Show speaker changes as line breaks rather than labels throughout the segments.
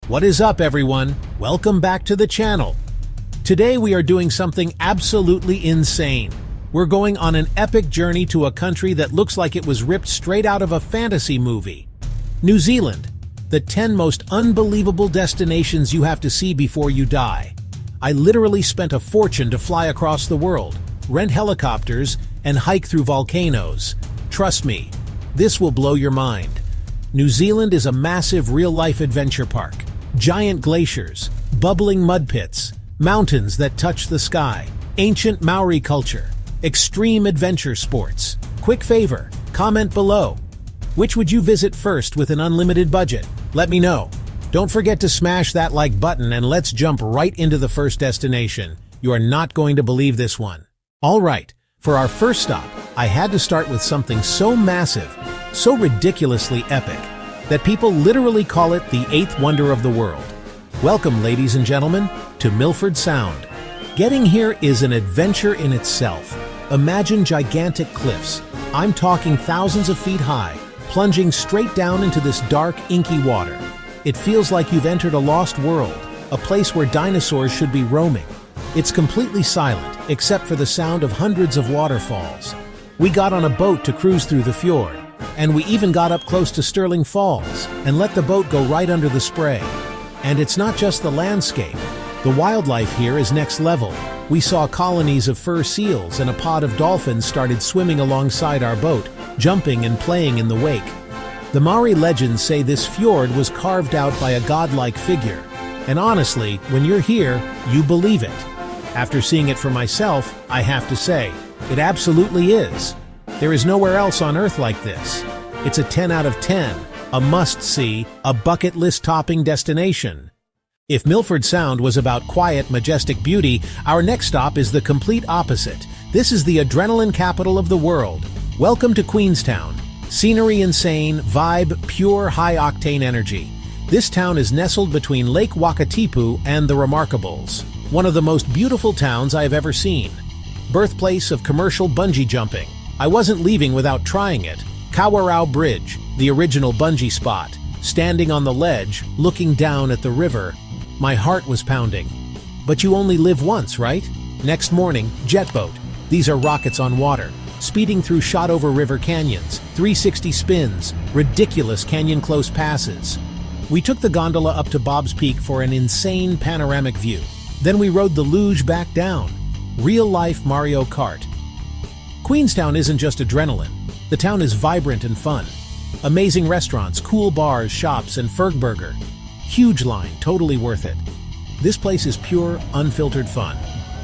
What is up, everyone? Welcome back to the channel. Today we are doing something absolutely insane. We're going on an epic journey to a country that looks like it was ripped straight out of a fantasy movie. New Zealand, the 10 most unbelievable destinations you have to see before you die. I literally spent a fortune to fly across the world, rent helicopters, and hike through volcanoes. Trust me, this will blow your mind. New Zealand is a massive real-life adventure park. Giant glaciers, bubbling mud pits, mountains that touch the sky, ancient Maori culture, extreme adventure sports. Quick favor, comment below. Which would you visit first with an unlimited budget? Let me know. Don't forget to smash that like button and let's jump right into the first destination. You are not going to believe this one. All right, for our first stop, I had to start with something so massive, so ridiculously epic, that people literally call it the eighth wonder of the world. Welcome, ladies and gentlemen, to Milford Sound. Getting here is an adventure in itself. Imagine gigantic cliffs. I'm talking thousands of feet high, plunging straight down into this dark, inky water. It feels like you've entered a lost world, a place where dinosaurs should be roaming. It's completely silent, except for the sound of hundreds of waterfalls. We got on a boat to cruise through the fjord, and we even got up close to Stirling Falls and let the boat go right under the spray. And it's not just the landscape. The wildlife here is next level. We saw colonies of fur seals and a pod of dolphins started swimming alongside our boat, jumping and playing in the wake. The Maori legends say this fjord was carved out by a godlike figure. And honestly, when you're here, you believe it. After seeing it for myself, I have to say, it absolutely is. There is nowhere else on Earth like this. It's a 10 out of 10, a must-see, a bucket list-topping destination. If Milford Sound was about quiet, majestic beauty, our next stop is the complete opposite. This is the adrenaline capital of the world. Welcome to Queenstown. Scenery insane, vibe pure, high-octane energy. This town is nestled between Lake Wakatipu and the Remarkables, one of the most beautiful towns I have ever seen. Birthplace of commercial bungee jumping. I wasn't leaving without trying it. Kawarau Bridge, the original bungee spot. Standing on the ledge, looking down at the river, my heart was pounding. But you only live once, right? Next morning, jet boat. These are rockets on water, speeding through shot-over river canyons, 360 spins, ridiculous canyon-close passes. We took the gondola up to Bob's Peak for an insane panoramic view. Then we rode the luge back down. Real-life Mario Kart. Queenstown isn't just adrenaline. The town is vibrant and fun. Amazing restaurants, cool bars, shops, and Fergburger. Huge line, totally worth it. This place is pure, unfiltered fun.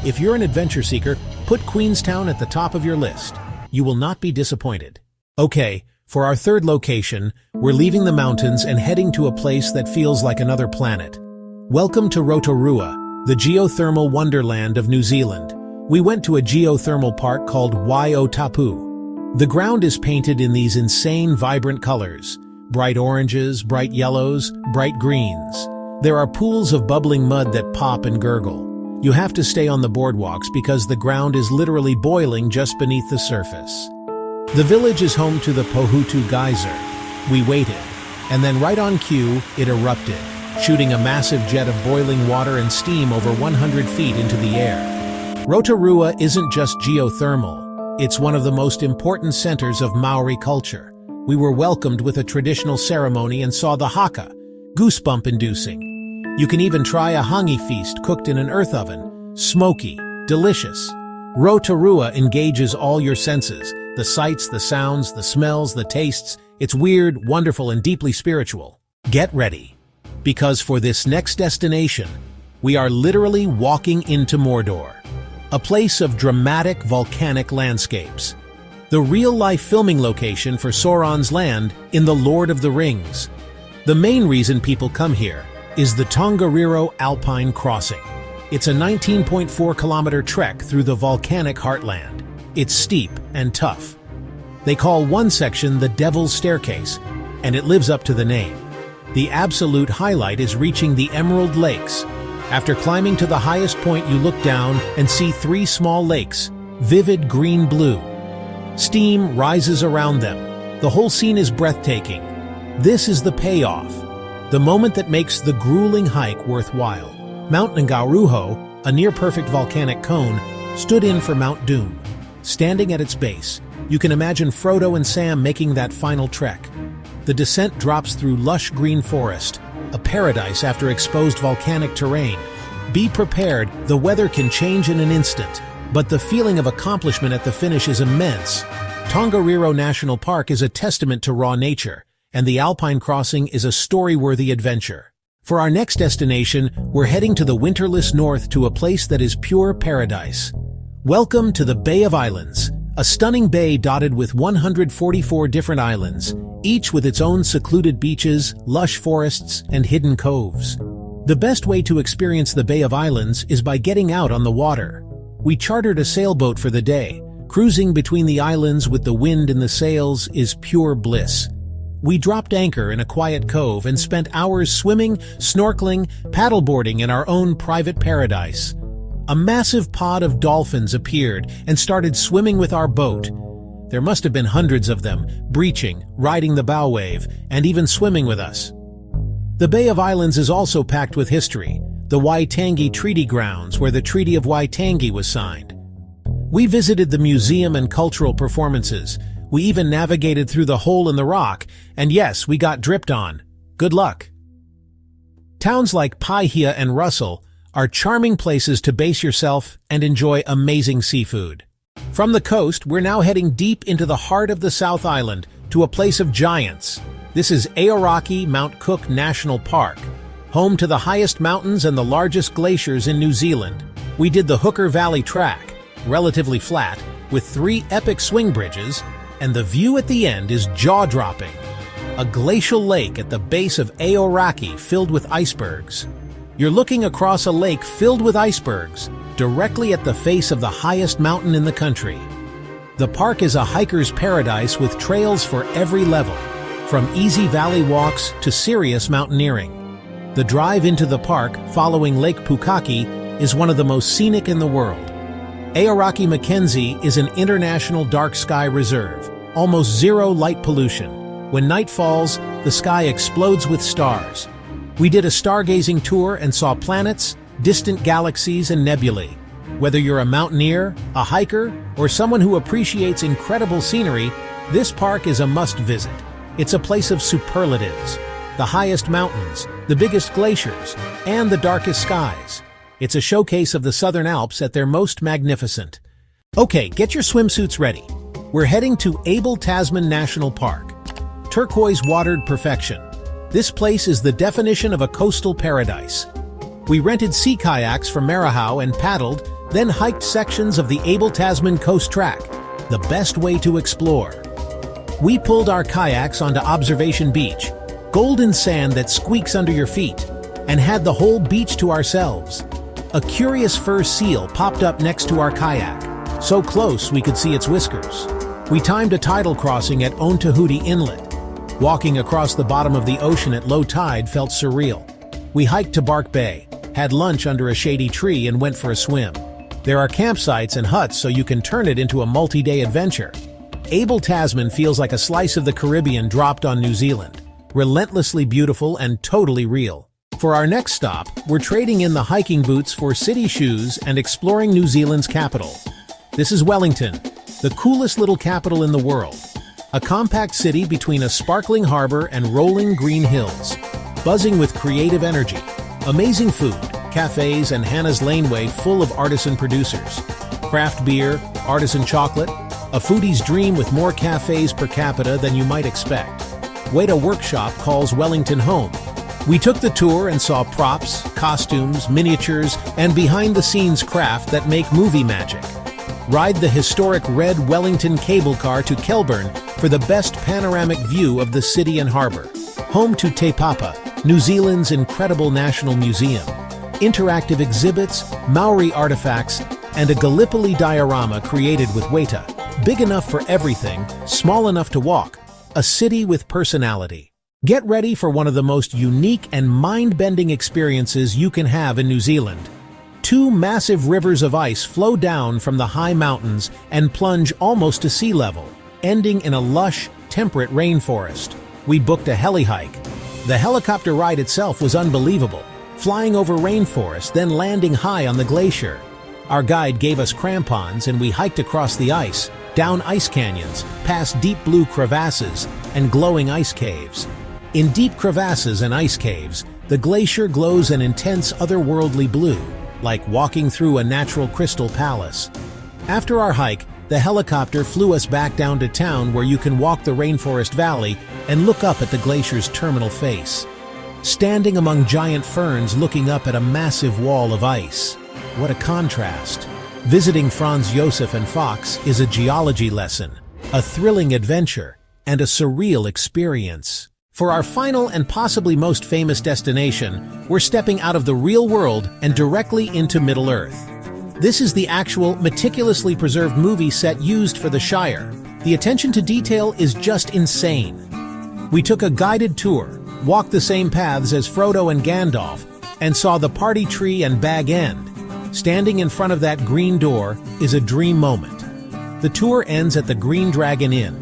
If you're an adventure seeker, put Queenstown at the top of your list. You will not be disappointed. Okay, for our third location, we're leaving the mountains and heading to a place that feels like another planet. Welcome to Rotorua, the geothermal wonderland of New Zealand. We went to a geothermal park called Waiatapu. The ground is painted in these insane, vibrant colors. Bright oranges, bright yellows, bright greens. There are pools of bubbling mud that pop and gurgle. You have to stay on the boardwalks because the ground is literally boiling just beneath the surface. The village is home to the Pohutu geyser. We waited, and then right on cue, it erupted, shooting a massive jet of boiling water and steam over 100 feet into the air. Rotorua isn't just geothermal. It's one of the most important centers of Maori culture. We were welcomed with a traditional ceremony and saw the haka, goosebump-inducing. You can even try a hangi feast cooked in an earth oven. Smoky, delicious. Rotorua engages all your senses, the sights, the sounds, the smells, the tastes. It's weird, wonderful, and deeply spiritual. Get ready, because for this next destination, we are literally walking into Mordor, a place of dramatic volcanic landscapes. The real-life filming location for Sauron's land in The Lord of the Rings. The main reason people come here is the Tongariro Alpine Crossing. It's a 19.4-kilometer trek through the volcanic heartland. It's steep and tough. They call one section the Devil's Staircase, and it lives up to the name. The absolute highlight is reaching the Emerald Lakes. After climbing to the highest point, you look down and see 3 small lakes, vivid green-blue. Steam rises around them. The whole scene is breathtaking. This is the payoff. the moment that makes the grueling hike worthwhile. Mount Ngauruho, a near-perfect volcanic cone, stood in for Mount Doom. Standing at its base, you can imagine Frodo and Sam making that final trek. The descent drops through lush green forest, a paradise after exposed volcanic terrain. Be prepared, the weather can change in an instant, but the feeling of accomplishment at the finish is immense. Tongariro National Park is a testament to raw nature, and the Alpine Crossing is a story-worthy adventure. For our next destination, we're heading to the winterless north to a place that is pure paradise. Welcome to the Bay of Islands, a stunning bay dotted with 144 different islands, each with its own secluded beaches, lush forests, and hidden coves. The best way to experience the Bay of Islands is by getting out on the water. We chartered a sailboat for the day. Cruising between the islands with the wind in the sails is pure bliss. We dropped anchor in a quiet cove and spent hours swimming, snorkeling, paddleboarding in our own private paradise. A massive pod of dolphins appeared and started swimming with our boat. There must have been hundreds of them, breaching, riding the bow wave, and even swimming with us. The Bay of Islands is also packed with history, the Waitangi Treaty Grounds where the Treaty of Waitangi was signed. We visited the museum and cultural performances. We even navigated through the hole in the rock, and yes, we got dripped on. Good luck. Towns like Paihia and Russell are charming places to base yourself and enjoy amazing seafood. From the coast, we're now heading deep into the heart of the South Island to a place of giants. This is Aoraki Mount Cook National Park, home to the highest mountains and the largest glaciers in New Zealand. We did the Hooker Valley Track, relatively flat, with 3 epic swing bridges, and the view at the end is jaw-dropping. A glacial lake at the base of Aoraki filled with icebergs. You're looking across a lake filled with icebergs, directly at the face of the highest mountain in the country. The park is a hiker's paradise with trails for every level, from easy valley walks to serious mountaineering. The drive into the park, following Lake Pukaki, is one of the most scenic in the world. Aoraki Mackenzie is an international dark sky reserve, almost zero light pollution. When night falls, the sky explodes with stars. We did a stargazing tour and saw planets, distant galaxies, and nebulae. Whether you're a mountaineer, a hiker, or someone who appreciates incredible scenery, this park is a must-visit. It's a place of superlatives. The highest mountains, the biggest glaciers, and the darkest skies. It's a showcase of the Southern Alps at their most magnificent. Okay, get your swimsuits ready. We're heading to Abel Tasman National Park. Turquoise-watered perfection. This place is the definition of a coastal paradise. We rented sea kayaks from Marahau and paddled, then hiked sections of the Abel Tasman Coast Track, the best way to explore. We pulled our kayaks onto Observation Beach, golden sand that squeaks under your feet, and had the whole beach to ourselves. A curious fur seal popped up next to our kayak, so close we could see its whiskers. We timed a tidal crossing at Ontahuti Inlet. Walking across the bottom of the ocean at low tide felt surreal. We hiked to Bark Bay, had lunch under a shady tree, and went for a swim. There are campsites and huts so you can turn it into a multi-day adventure. Abel Tasman feels like a slice of the Caribbean dropped on New Zealand. Relentlessly beautiful and totally real. For our next stop, we're trading in the hiking boots for city shoes and exploring New Zealand's capital. This is Wellington, the coolest little capital in the world. A compact city between a sparkling harbor and rolling green hills, buzzing with creative energy. Amazing food, cafes, and Hannah's Laneway full of artisan producers. Craft beer, artisan chocolate, a foodie's dream with more cafes per capita than you might expect. Weta Workshop calls Wellington home. We took the tour and saw props, costumes, miniatures, and behind-the-scenes craft that make movie magic. Ride the historic red Wellington cable car to Kelburn for the best panoramic view of the city and harbor. Home to Te Papa, New Zealand's incredible national museum. Interactive exhibits, Maori artifacts, and a Gallipoli diorama created with Weta. Big enough for everything, small enough to walk. A city with personality. Get ready for one of the most unique and mind-bending experiences you can have in New Zealand. 2 massive rivers of ice flow down from the high mountains and plunge almost to sea level, ending in a lush, temperate rainforest. We booked a heli hike. The helicopter ride itself was unbelievable, flying over rainforest, then landing high on the glacier. Our guide gave us crampons and we hiked across the ice, down ice canyons, past deep blue crevasses and glowing ice caves. In deep crevasses and ice caves, the glacier glows an intense otherworldly blue, like walking through a natural crystal palace. After our hike, the helicopter flew us back down to town where you can walk the rainforest valley and look up at the glacier's terminal face. Standing among giant ferns looking up at a massive wall of ice. What a contrast. Visiting Franz Josef and Fox is a geology lesson, a thrilling adventure, and a surreal experience. For our final and possibly most famous destination, we're stepping out of the real world and directly into Middle-earth. This is the actual, meticulously preserved movie set used for the Shire. The attention to detail is just insane. We took a guided tour, walked the same paths as Frodo and Gandalf, and saw the party tree and Bag End. Standing in front of that green door is a dream moment. The tour ends at the Green Dragon Inn,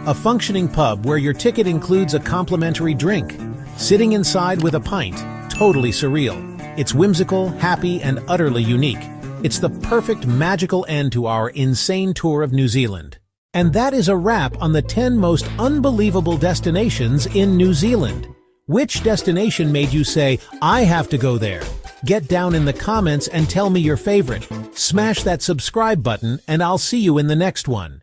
a functioning pub where your ticket includes a complimentary drink. Sitting inside with a pint, totally surreal. It's whimsical, happy, and utterly unique. It's the perfect magical end to our insane tour of New Zealand. And that is a wrap on the 10 most unbelievable destinations in New Zealand. Which destination made you say, I have to go there? Get down in the comments and tell me your favorite. Smash that subscribe button and I'll see you in the next one.